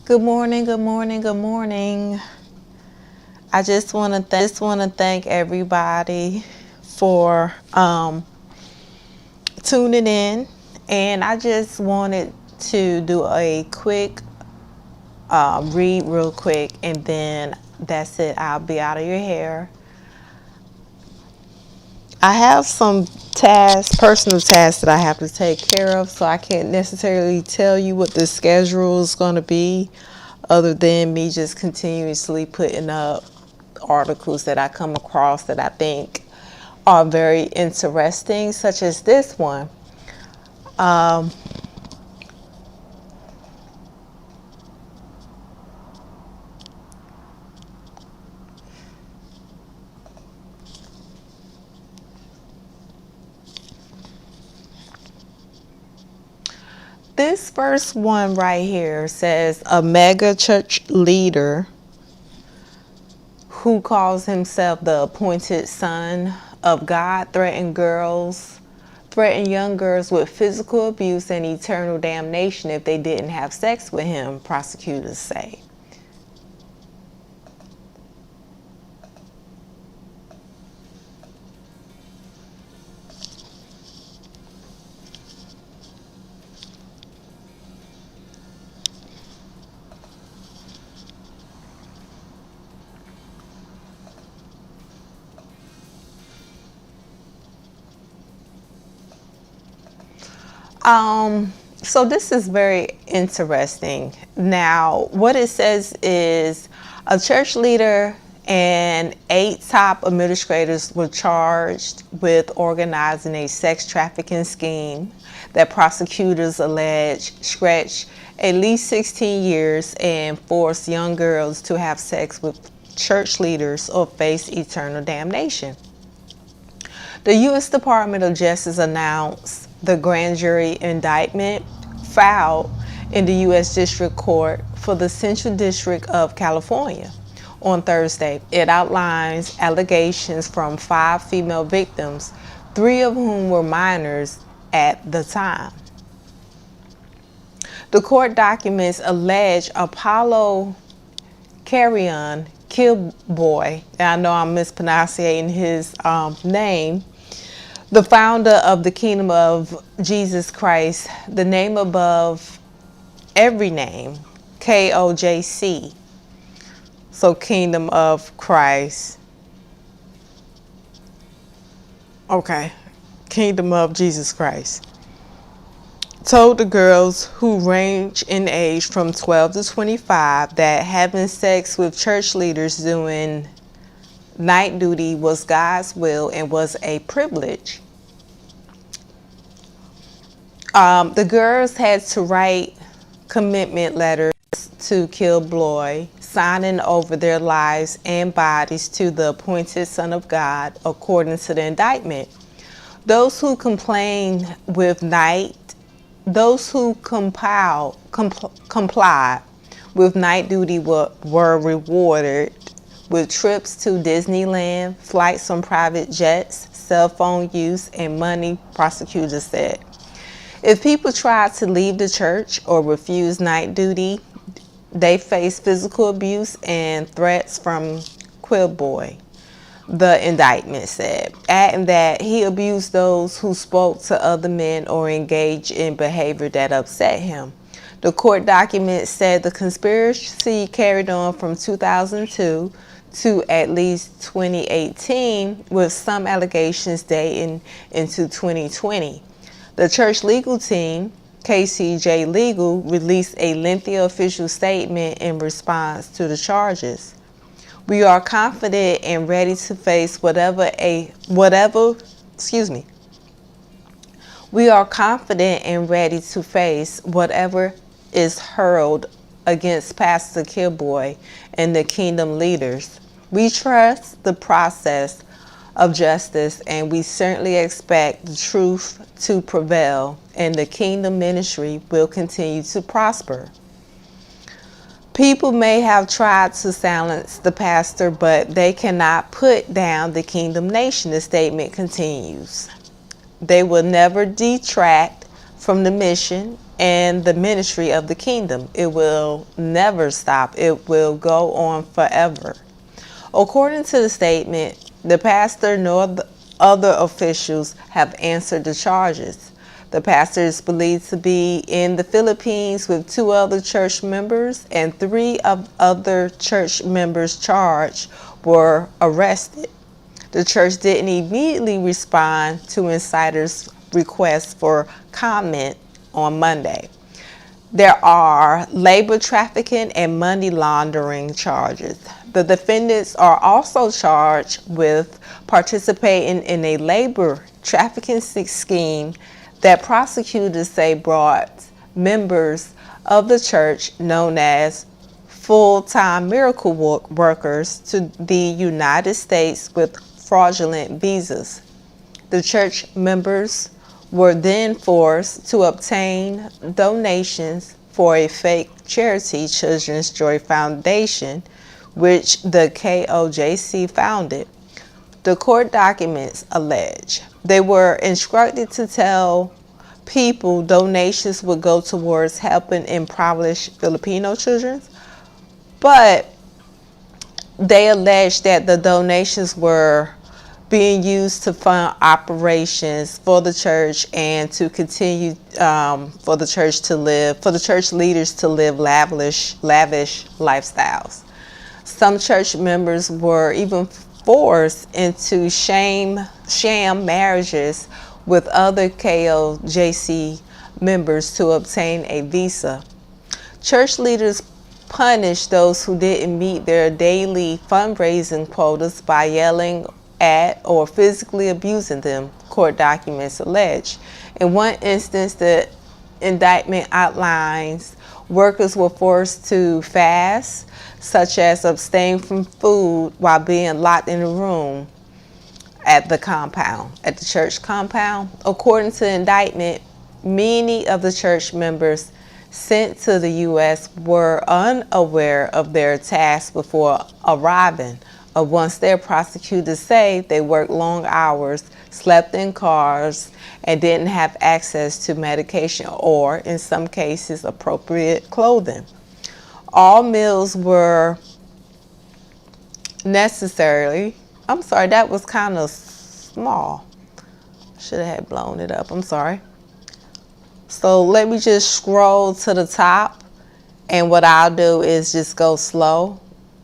Good morning, good morning, good morning. I just want to thank everybody for tuning in, and I just wanted to do a quick read real quick, and then that's it. I'll be out of your hair. I have some personal tasks that I have to take care of, so I can't necessarily tell you what the schedule is going to be other than me just continuously putting up articles that I come across that I think are very interesting, such as this one. This first one right here says a megachurch leader who calls himself the appointed son of God threatened young girls with physical abuse and eternal damnation if they didn't have sex with him, prosecutors say. So this is very interesting. Now, what it says is a church leader and 8 top administrators were charged with organizing a sex trafficking scheme that prosecutors allege stretched at least 16 years and forced young girls to have sex with church leaders or face eternal damnation. The U.S. Department of Justice announced the grand jury indictment filed in the U.S. District Court for the Central District of California on Thursday. It outlines allegations from 5 female victims, 3 of whom were minors at the time. The court documents allege Apollo Carrion Killboy, and I know I'm mispronouncing his name, the founder of the Kingdom of Jesus Christ, the name above every name, KOJC. So Kingdom of Christ. Okay, Kingdom of Jesus Christ. Told the girls, who range in age from 12 to 25, that having sex with church leaders doing night duty was God's will and was a privilege. The girls had to write commitment letters to Killboy, signing over their lives and bodies to the appointed Son of God, according to the indictment. Those who complied with night duty were rewarded with trips to Disneyland, flights on private jets, cell phone use, and money, prosecutors said. If people tried to leave the church or refuse night duty, they faced physical abuse and threats from Killboy, the indictment said, adding that he abused those who spoke to other men or engaged in behavior that upset him. The court document said the conspiracy carried on from 2002 to at least 2018, with some allegations dating into 2020. The church legal team, KCJ Legal, released a lengthy official statement in response to the charges. We are confident and ready to face whatever is hurled against Pastor Killboy and the kingdom leaders. We trust the process of justice, and we certainly expect the truth to prevail, and the kingdom ministry will continue to prosper. People may have tried to silence the pastor, but they cannot put down the kingdom nation, the statement continues. They will never detract from the mission and the ministry of the kingdom. It will never stop. It will go on forever. According to the statement, the pastor nor the other officials have answered the charges. The pastor is believed to be in the Philippines with 2 other church members, and 3 of other church members charged were arrested. The church didn't immediately respond to insiders' requests for comment on Monday. There are labor trafficking and money laundering charges. The defendants are also charged with participating in a labor trafficking scheme that prosecutors say brought members of the church known as full-time miracle workers to the United States with fraudulent visas. The church members were then forced to obtain donations for a fake charity, Children's Joy Foundation, which the KOJC founded. The court documents allege they were instructed to tell people donations would go towards helping impoverished Filipino children, but they alleged that the donations were being used to fund operations for the church and to continue for the church leaders to live lavish lifestyles. Some church members were even forced into sham marriages with other KOJC members to obtain a visa. Church leaders punished those who didn't meet their daily fundraising quotas by yelling at or physically abusing them, court documents allege. In one instance, the indictment outlines workers were forced to fast, such as abstain from food while being locked in a room at the church compound. According to the indictment, many of the church members sent to the U.S. were unaware of their task before arriving. Once their prosecutors say they worked long hours, slept in cars, and didn't have access to medication or, in some cases, appropriate clothing. All meals were necessarily, I'm sorry, that was kind of small. Should have had blown it up, I'm sorry. So let me just scroll to the top, and what I'll do is just go slow.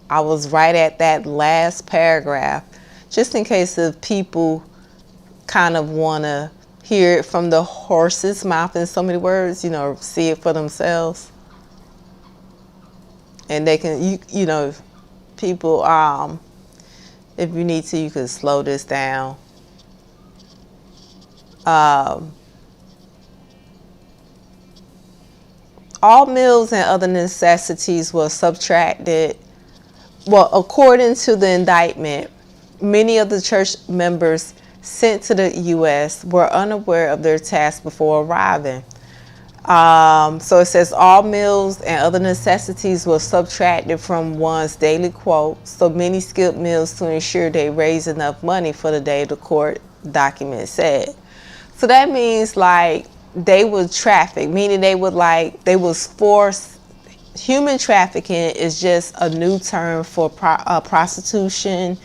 I was right at that last paragraph, just in case if people kind of want to hear it from the horse's mouth in so many words, see it for themselves. And they can, people, if you need to, you can slow this down. All meals and other necessities were subtracted. Well, according to the indictment, many of the church members sent to the U.S. were unaware of their task before arriving. So it says all meals and other necessities were subtracted from one's daily quote, so many skipped meals to ensure they raised enough money for the day, the court document said. So that means they would traffic, meaning they was forced. Human trafficking is just a new term for prostitution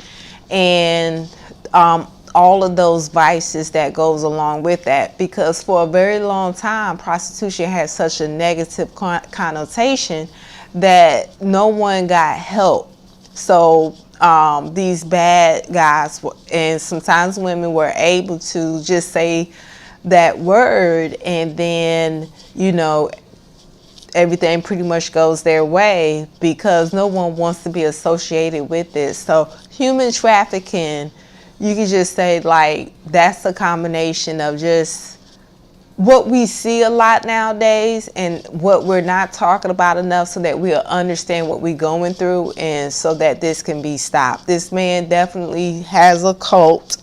and all of those vices that goes along with that, because for a very long time prostitution had such a negative connotation that no one got help. So these bad guys and sometimes women were able to just say that word, and then everything pretty much goes their way because no one wants to be associated with it. So human trafficking, you can just say that's a combination of just what we see a lot nowadays and what we're not talking about enough so that we'll understand what we're going through and so that this can be stopped. This man definitely has a cult.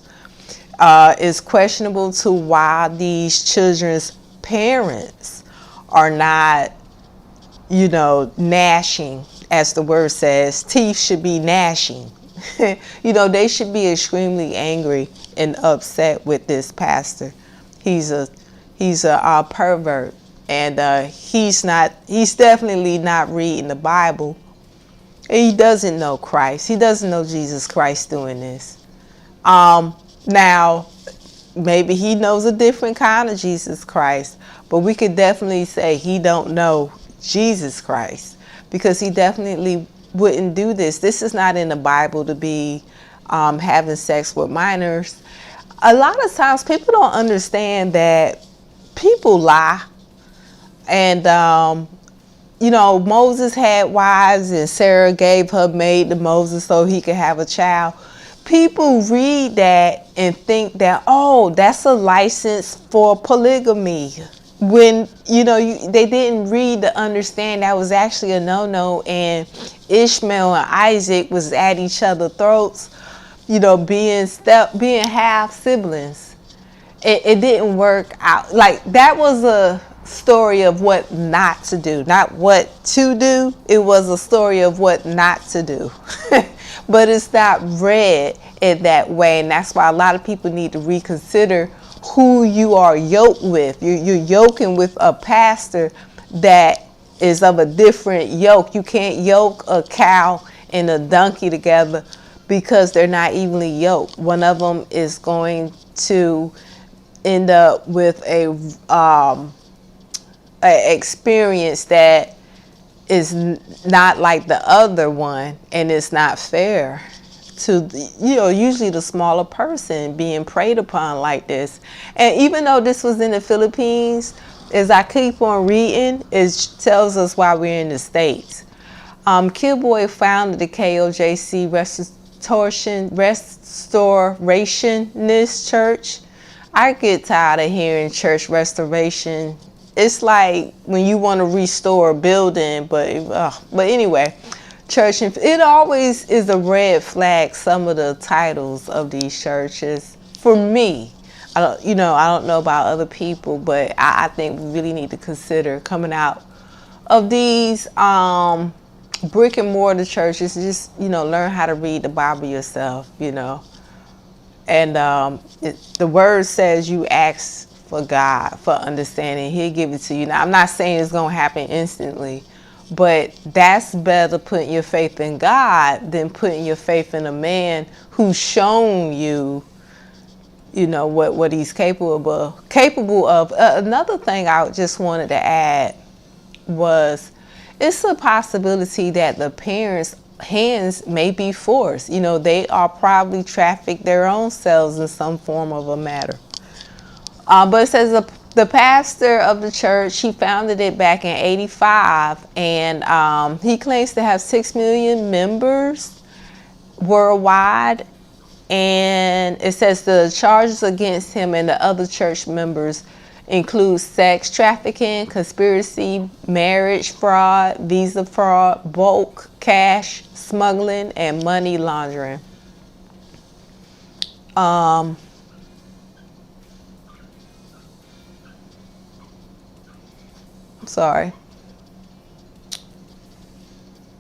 It's questionable to why these children's parents are not gnashing, as the word says. Teeth should be gnashing. They should be extremely angry and upset with this pastor. He's a pervert. And he's definitely not reading the Bible. He doesn't know Christ. He doesn't know Jesus Christ doing this. Now, maybe he knows a different kind of Jesus Christ, but we could definitely say he don't know Jesus Christ, because he definitely wouldn't do this. This is not in the Bible to be having sex with minors. A lot of times people don't understand that people lie. And Moses had wives, and Sarah gave her maid to Moses so he could have a child. People read that and think that, oh, that's a license for polygamy. When, they didn't read to understand that was actually a no-no, and Ishmael and Isaac was at each other's throats, being half siblings. It didn't work out. Like, that was a story of what not to do, not what to do. It was a story of what not to do. But it's not read in that way, and that's why a lot of people need to reconsider who you are yoked with. You're yoking with a pastor that is of a different yoke. You can't yoke a cow and a donkey together because they're not evenly yoked. One of them is going to end up with a experience that is not like the other one, and it's not fair to usually the smaller person being preyed upon like this. And even though this was in the Philippines, as I keep on reading, it tells us why we're in the States. Kidboy founded the KOJC Restorationist Church. I get tired of hearing church restoration. It's like when you want to restore a building, but anyway, church. It always is a red flag. Some of the titles of these churches, for me, I don't know about other people, but I think we really need to consider coming out of these brick and mortar churches. Just learn how to read the Bible yourself. And the word says you ask for God for understanding. He'll give it to you. Now, I'm not saying it's going to happen instantly, but that's better putting your faith in God than putting your faith in a man who's shown you, what he's capable of. Another thing I just wanted to add was, it's a possibility that the parents' hands may be forced. They are probably trafficked their own selves in some form of a matter. But it says the pastor of the church, he founded it back in '85, and he claims to have 6 million members worldwide. And it says the charges against him and the other church members include sex trafficking, conspiracy, marriage fraud, visa fraud, bulk cash smuggling, and money laundering. Sorry.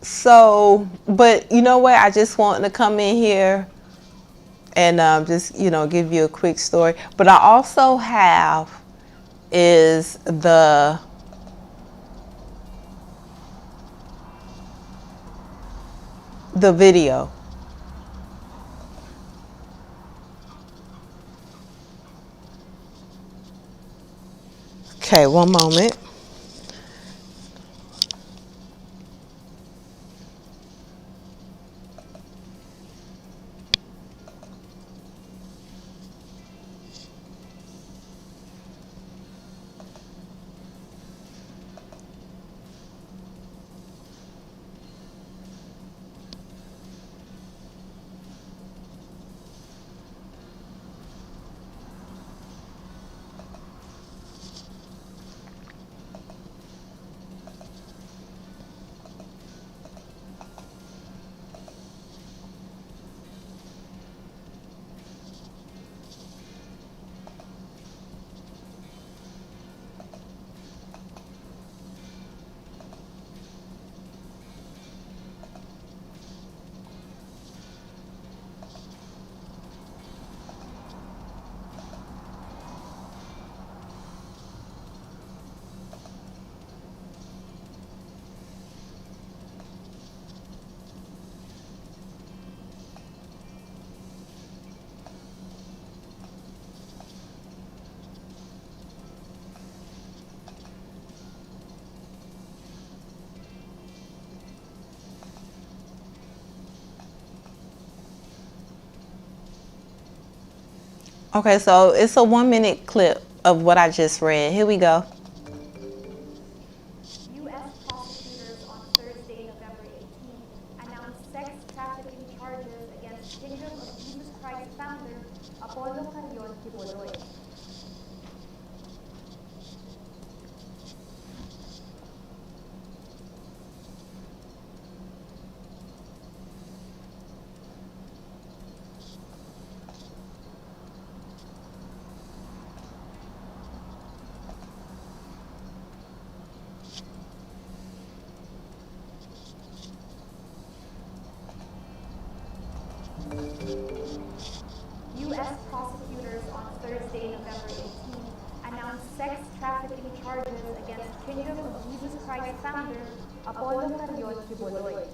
So, but you know what? I just wanted to come in here and just, give you a quick story. But I also have is the video. Okay, one moment. Okay, so it's a 1-minute clip of what I just read. Here we go. U.S. prosecutors on Thursday, November 18, announced sex trafficking charges against Kingdom of Jesus Christ founder Apollo Carrion Quiboloy. U.S. prosecutors on Thursday, November 18, announced sex trafficking charges against Kingdom of Jesus Christ founder Apollo Carrion Quiboloy.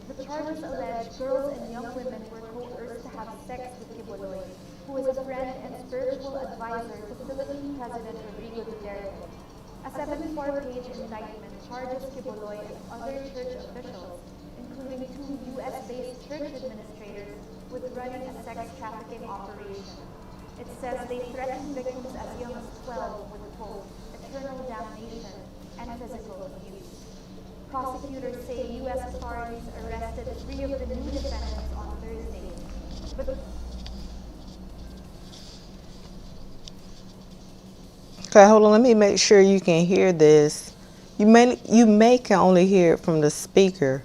The charges allege girls and young women were coerced to have sex with Quiboloy, who is a friend and spiritual advisor to Philippine President Rodrigo Duterte. A 74-page indictment charges Quiboloy and other church officials, including 2 U.S.-based church administrators, with running a sex trafficking operation. It says they threatened victims as young as 12 with, quote, eternal damnation and physical abuse. Prosecutors say U.S. authorities arrested 3 of the new defendants on Thursday, but Okay, hold on. Let me make sure you can hear this. You may can only hear it from the speaker.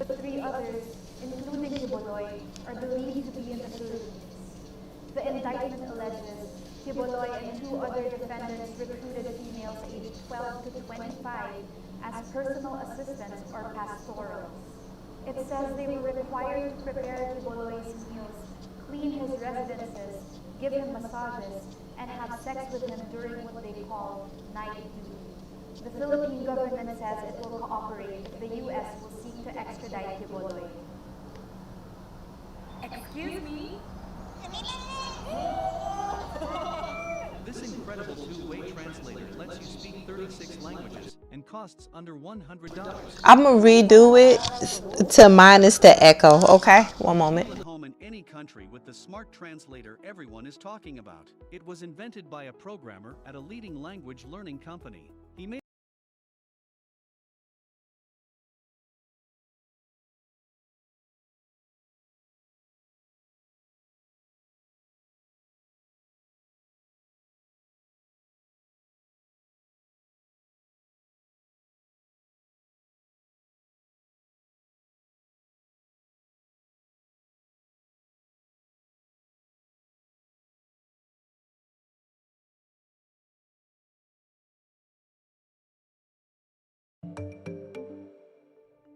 the 3 others, including Quiboloy, are believed to be in the Philippines. The indictment alleges Quiboloy and 2 other defendants recruited females aged 12 to 25 as personal assistants or pastorals. It says they were required to prepare Quiboloy's meals, clean his residences, give him massages, and have sex with him during what they call night duty. The Philippine government says it will cooperate if the U.S. will seek to extradite Quiboloy. Excuse me? This incredible two-way translator lets you speak 36 languages and costs under $100. I'm going to redo it to minus the echo, okay? One moment. Feel at home in any country with the smart translator everyone is talking about. It was invented by a programmer at a leading language learning company. He made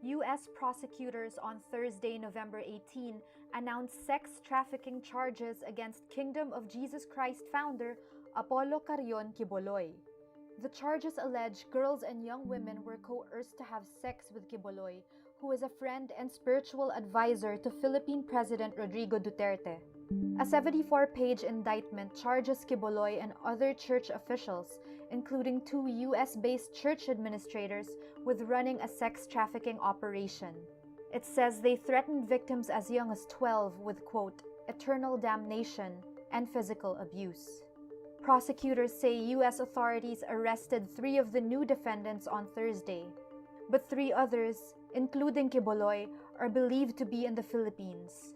U.S. prosecutors on Thursday, November 18, announced sex trafficking charges against Kingdom of Jesus Christ founder Apollo Carrion Quiboloy. The charges allege girls and young women were coerced to have sex with Quiboloy, who is a friend and spiritual advisor to Philippine President Rodrigo Duterte. A 74-page indictment charges Quiboloy and other church officials, including 2 U.S.-based church administrators, with running a sex trafficking operation. It says they threatened victims as young as 12 with, quote, eternal damnation and physical abuse. Prosecutors say U.S. authorities arrested 3 of the new defendants on Thursday, but 3 others, including Quiboloy, are believed to be in the Philippines.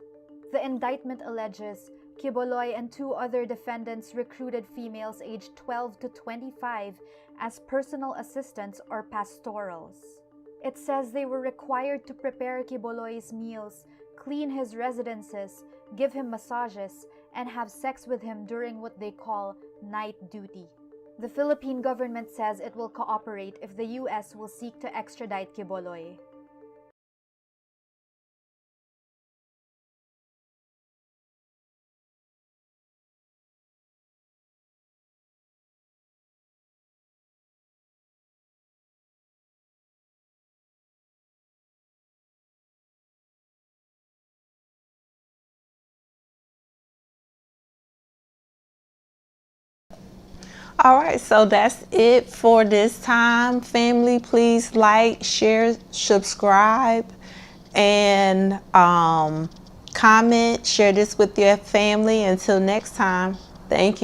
The indictment alleges Quiboloy and 2 other defendants recruited females aged 12 to 25 as personal assistants or pastorals. It says they were required to prepare Quiboloy's meals, clean his residences, give him massages, and have sex with him during what they call night duty. The Philippine government says it will cooperate if the US will seek to extradite Quiboloy. All right, so that's it for this time, family. Please like, share, subscribe, and comment. Share this with your family. Until next time, thank you.